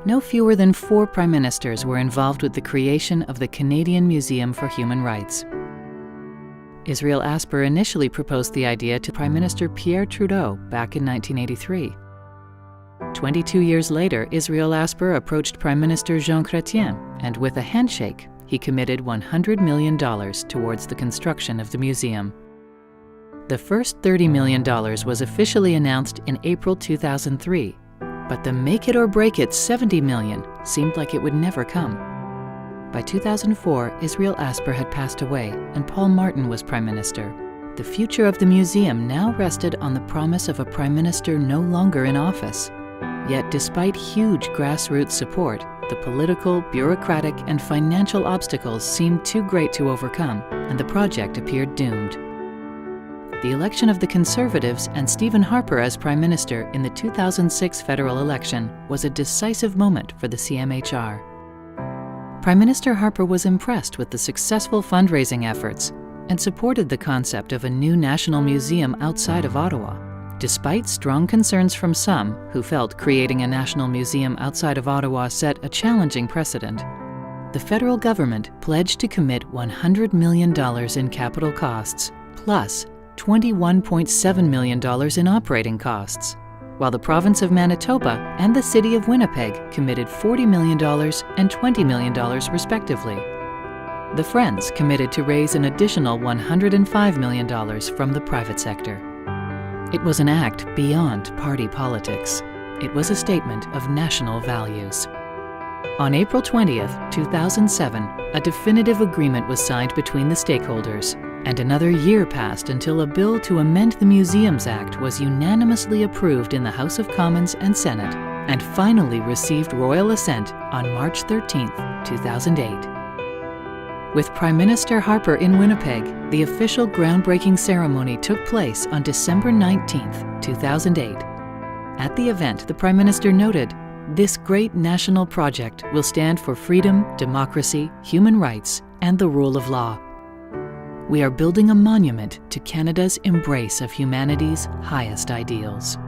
no fewer than 4 prime ministers were involved with the creation of the Canadian Museum for Human Rights. Israel Asper initially proposed the idea to Prime Minister Pierre Trudeau back in 1983. 22 years later, Israel Asper approached Prime Minister Jean Chrétien, and with a handshake, he committed $100 million towards the construction of the museum. The first $30 million was officially announced in April 2003, but the make-it-or-break-it $70 million seemed like it would never come. By 2004, Israel Asper had passed away, and Paul Martin was Prime Minister. The future of the museum now rested on the promise of a Prime Minister no longer in office. Yet despite huge grassroots support, the political, bureaucratic, and financial obstacles seemed too great to overcome, and the project appeared doomed. The election of the Conservatives and Stephen Harper as Prime Minister in the 2006 federal election was a decisive moment for the CMHR. Prime Minister Harper was impressed with the successful fundraising efforts and supported the concept of a new national museum outside of Ottawa. Despite strong concerns from some who felt creating a national museum outside of Ottawa set a challenging precedent, the federal government pledged to commit $100 million in capital costs, plus $21.7 million in operating costs, while the province of Manitoba and the city of Winnipeg committed $40 million and $20 million respectively. The Friends committed to raise an additional $105 million from the private sector. It was an act beyond party politics. It was a statement of national values. On April 20th, 2007, a definitive agreement was signed between the stakeholders, and another year passed until a bill to amend the Museums Act was unanimously approved in the House of Commons and Senate, and finally received royal assent on March 13th, 2008. With Prime Minister Harper in Winnipeg, the official groundbreaking ceremony took place on December 19, 2008. At the event, the Prime Minister noted, "This great national project will stand for freedom, democracy, human rights, and the rule of law. We are building a monument to Canada's embrace of humanity's highest ideals."